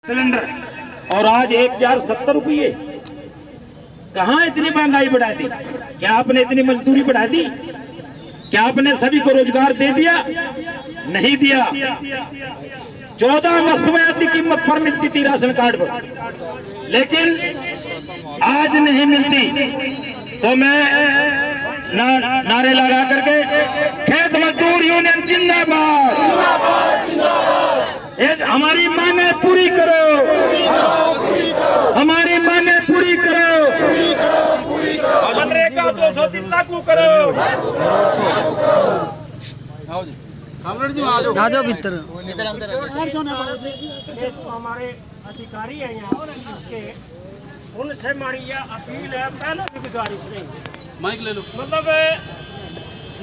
Cylinder और आज 1070 रुपये। कहाँ इतनी महंगाई बढ़ा दी? क्या आपने इतनी मजदूरी बढ़ा दी? क्या आपने सभी को रोजगार दे दिया? नहीं दिया। 14 वस्तुएं की कीमत पर मिलती थी राशन कार्ड पर, लेकिन आज नहीं मिलती। तो मैं नारे लगा करके खेत मजदूर यूनियन जिंदाबाद, हमारी मांगे पूरी करो, हमारी मांगे पूरी करो, मनरेगा 203 लागू करो। आ जाओ भीतर। हमारे अधिकारी हैं यहाँ इसके, उनसे हमारी यह अपील है, पहले भी गुजारिश नहीं, माइक ले लो। मतलब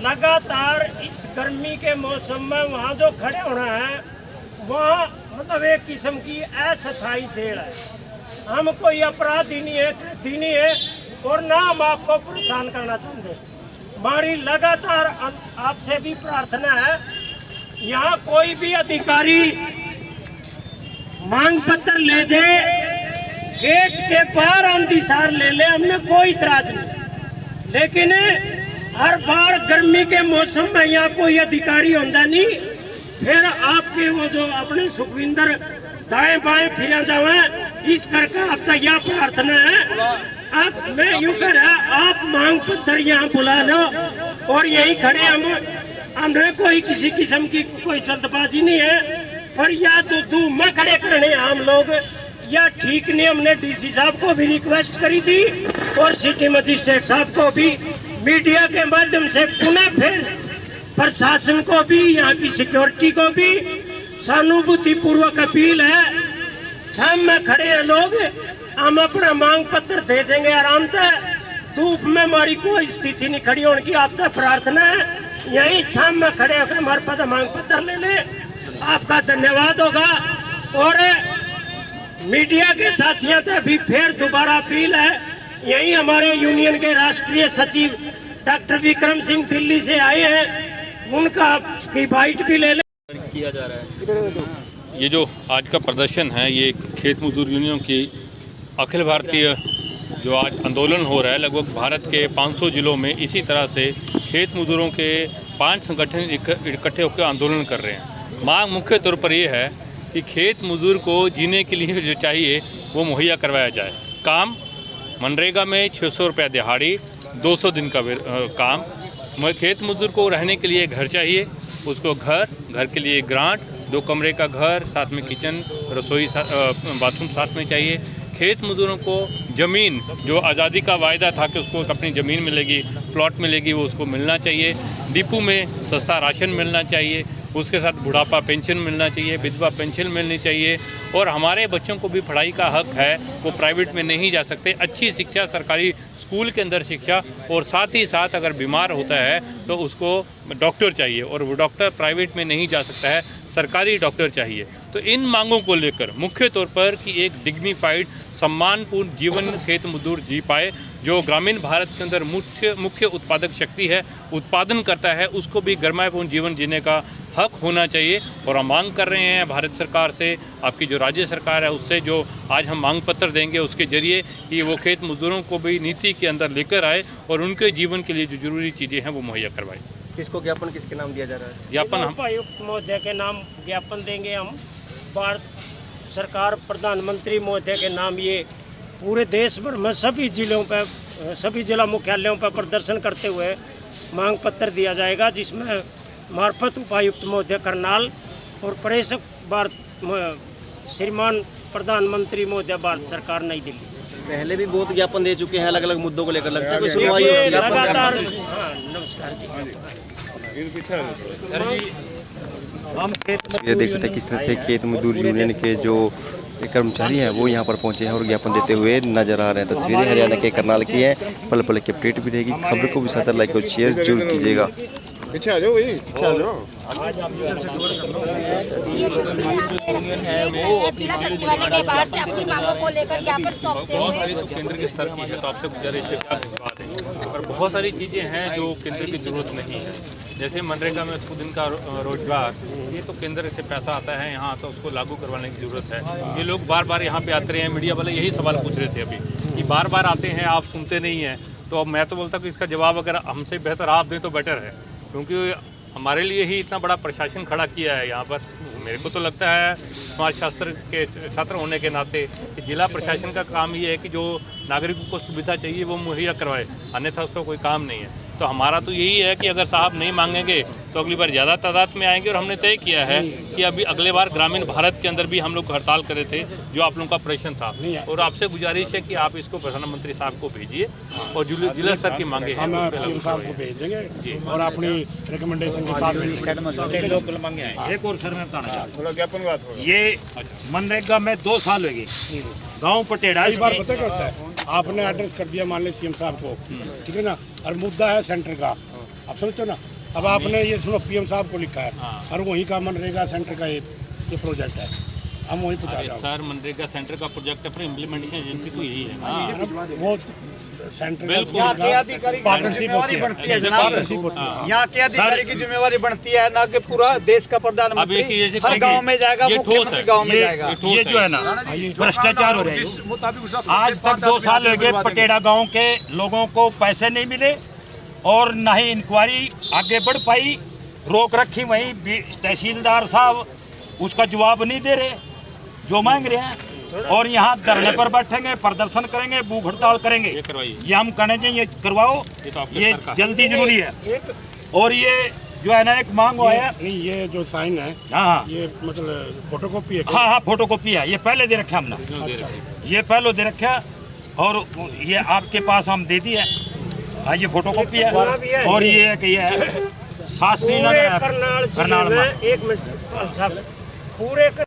लगातार इस गर्मी के मौसम में वहाँ जो खड़े होना है, वहाँ मतलब एक किस्म की अस्थायी जेल है। हम कोई अपराधी नहीं है, कैदी नहीं है, और ना हम आपको परेशान करना चाहते। हमारी लगातार आपसे भी प्रार्थना है, यहाँ कोई भी अधिकारी मांग पत्र ले जाए, गेट के पार अंतिसार ले ले, हमने कोई इतराज नहीं। लेकिन हर बार गर्मी के मौसम में यहाँ कोई अधिकारी होता नहीं, फिर आपके वो जो अपने सुखविंदर दाएं बाएं फिर जावे, इस करके आप तक यह प्रार्थना है। आप मैं यूँ कर आप मांग पत्र यहाँ बुला लो और यही खड़े हमने कोई किसी किस्म की कोई जल्दबाजी नहीं है, पर या तो धूम में खड़े करने हम लोग या ठीक नहीं। हमने डीसी साहब को भी रिक्वेस्ट करी थी और सिटी मजिस्ट्रेट साहब को भी, मीडिया के माध्यम से पुनः फिर प्रशासन को भी, यहाँ की सिक्योरिटी को भी सहानुभूति पूर्वक अपील है। छाम में खड़े हैं लोग, हम अपना मांग पत्र दे देंगे आराम से। धूप में हमारी कोई स्थिति नहीं खड़ी होने की, आप तक प्रार्थना है, यही छाम में खड़े होकर हमारे पास मांग पत्र ले ले, आपका धन्यवाद होगा। और मीडिया के साथियों से भी फिर दोबारा अपील है, यही हमारे यूनियन के राष्ट्रीय सचिव डॉक्टर विक्रम सिंह दिल्ली से आए हैं, उनका की बाइट भी ले ले किया जा रहा है। ये जो आज का प्रदर्शन है, ये खेत मजदूर यूनियन की अखिल भारतीय जो आज आंदोलन हो रहा है, लगभग भारत के 500 जिलों में इसी तरह से खेत मजदूरों के 5 संगठन इकट्ठे होकर आंदोलन कर रहे हैं। मांग मुख्य तौर पर ये है कि खेत मजदूर को जीने के लिए जो चाहिए वो मुहैया करवाया जाए। काम मनरेगा में 600 रुपया दिहाड़ी, 200 दिन का काम। खेत मजदूर को रहने के लिए घर चाहिए, उसको घर के लिए ग्रांट, 2 कमरे का घर, साथ में किचन, रसोई, बाथरूम साथ में चाहिए। खेत मजदूरों को ज़मीन, जो आज़ादी का वायदा था कि उसको अपनी ज़मीन मिलेगी, प्लॉट मिलेगी, वो उसको मिलना चाहिए। डिपो में सस्ता राशन मिलना चाहिए, उसके साथ बुढ़ापा पेंशन मिलना चाहिए, विधवा पेंशन मिलनी चाहिए। और हमारे बच्चों को भी पढ़ाई का हक है, वो प्राइवेट में नहीं जा सकते। अच्छी शिक्षा, सरकारी स्कूल के अंदर शिक्षा, और साथ ही साथ अगर बीमार होता है तो उसको डॉक्टर चाहिए, और वो डॉक्टर प्राइवेट में नहीं जा सकता है, सरकारी डॉक्टर चाहिए। तो इन मांगों को लेकर मुख्य तौर पर कि एक डिग्निफाइड, सम्मानपूर्ण जीवन खेत मजदूर जी पाए। जो ग्रामीण भारत के अंदर मुख्य उत्पादक शक्ति है, उत्पादन करता है, उसको भी गर्मापूर्ण जीवन जीने का हक होना चाहिए। और हम मांग कर रहे हैं भारत सरकार से, आपकी जो राज्य सरकार है उससे, जो आज हम मांग पत्र देंगे उसके जरिए कि वो खेत मजदूरों को भी नीति के अंदर लेकर आए और उनके जीवन के लिए जो जरूरी चीज़ें हैं वो मुहैया करवाए। किसको ज्ञापन किसके नाम दिया जा रहा है? ज्ञापन हम उपायुक्त महोदय के नाम ज्ञापन देंगे। हम भारत सरकार प्रधानमंत्री महोदय के नाम ये पूरे देश भर में सभी जिलों पर, सभी जिला मुख्यालयों पर प्रदर्शन करते हुए मांग पत्र दिया जाएगा, जिसमें मार्फत उपायुक्त महोदय करनाल और प्रेषक भारत श्रीमान प्रधानमंत्री महोदय भारत सरकार नई दिल्ली। पहले भी बहुत ज्ञापन दे चुके हैं अलग अलग मुद्दों को लेकर, लगता है कोई सुनवाई होगी? लगातार। हाँ, नमस्कार जी। ये देख सकते हैं किस तरह से खेत मजदूर यूनियन के जो कर्मचारी हैं वो यहाँ पर पहुँचे हैं और ज्ञापन देते हुए नजर आ रहे हैं। तस्वीरें हरियाणा के करनाल की हैं, पल पल की अपडेट भी रहेगी। खबर को भी साथ लाइक और शेयर जरूर कीजिएगा। पीछे आ जाओ भाई, पीछे आ जाओ। जिला सचिवालय के बाहर से अपनी मांगों को लेकर ज्ञापन सौंपते बहुत हुए सारी तो केंद्र के स्तर की है, तो आपसे गुजारिश है कि आप भिजवा दें। पर बहुत सारी चीज़ें हैं जो केंद्र की ज़रूरत नहीं है, जैसे मनरेगा में 100 दिन का रोजगार, ये तो केंद्र से पैसा आता है यहाँ, तो उसको लागू करवाने की ज़रूरत है। ये लोग बार बार यहाँ पे आते रहे हैं, मीडिया वाले यही सवाल पूछ रहे थे अभी कि बार बार आते हैं, आप सुनते नहीं हैं। तो अब मैं तो बोलता हूँ कि इसका जवाब अगर हमसे बेहतर आप दें तो बेटर है, क्योंकि हमारे लिए ही इतना बड़ा प्रशासन खड़ा किया है यहाँ पर। मेरे को तो लगता है समाज शास्त्र के छात्र होने के नाते कि जिला प्रशासन का काम ये है कि जो नागरिकों को सुविधा चाहिए वो मुहैया करवाए, अन्यथा उसका कोई काम नहीं है। तो हमारा तो यही है कि अगर साहब नहीं मांगेंगे तो अगली बार ज़्यादा तादाद में आएंगे। और हमने तय किया है कि अभी अगले बार ग्रामीण भारत के अंदर भी हम लोग हड़ताल करे थे, जो आप लोगों का प्रश्न था। और आपसे गुजारिश है कि आप इसको प्रधानमंत्री साहब को भेजिए और जिला स्तर की मांगे हैं साहब को भेज देंगे और अपनी रिकमेंडेशन के साथ लोकल मांगे हैं। एक और सर मैं बताना चाहता हूँ, ये मनरेगा में 2 साल हो गए, गाँव पटेड़ा कई बार पता क्या होता है, आपने एड्रेस कर दिया मान लीजिए सीएम साहब को, ठीक है ना, और मुद्दा है सेंटर का, आप समझते हो ना। अब आपने ये सुनो पीएम साहब को लिखा है और वहीं का मनरेगा सेंटर का ये प्रोजेक्ट है, हम वहीं पहुँचा जाओ। सर मनरेगा सेंटर का प्रोजेक्ट अपने इम्प्लीमेंटेशन एजेंसी तो यही है ना, वो सेंटर यहाँ के अधिकारी की जिम्मेवारी बनती है जनाब, यहाँ के अधिकारी की जिम्मेवारी बनती है ना कि पूरा देश का प्रधानमंत्री हर गांव में जाएगा, मुख्यमंत्री गांव में जाएगा। ये जो है ना भ्रष्टाचार हो रहे हैं। आज तक 2 साल हो गए, पटेड़ा गांव के लोगों को पैसे नहीं मिले और न ही इंक्वायरी आगे बढ़ पाई, रोक रखी। वहीं तहसीलदार साहब उसका जवाब नहीं दे रहे जो मांग रहे हैं, और यहाँ धरने पर बैठेंगे, प्रदर्शन करेंगे, भूख हड़ताल करेंगे। ये हम कहने चाहिए करवाओ, ये जल्दी जरूरी है। और ये जो है ना एक मांग आया नहीं, ये जो साइन है, हाँ ये मतलब फोटोकॉपी है। हाँ फोटोकॉपी है, ये पहले दे रखा हमने, ये पहले दे रखा और ये आपके पास हम दे दिए। हाँ ये फोटोकॉपी है और ये कि ये शास्त्री करनाल में एक पूरे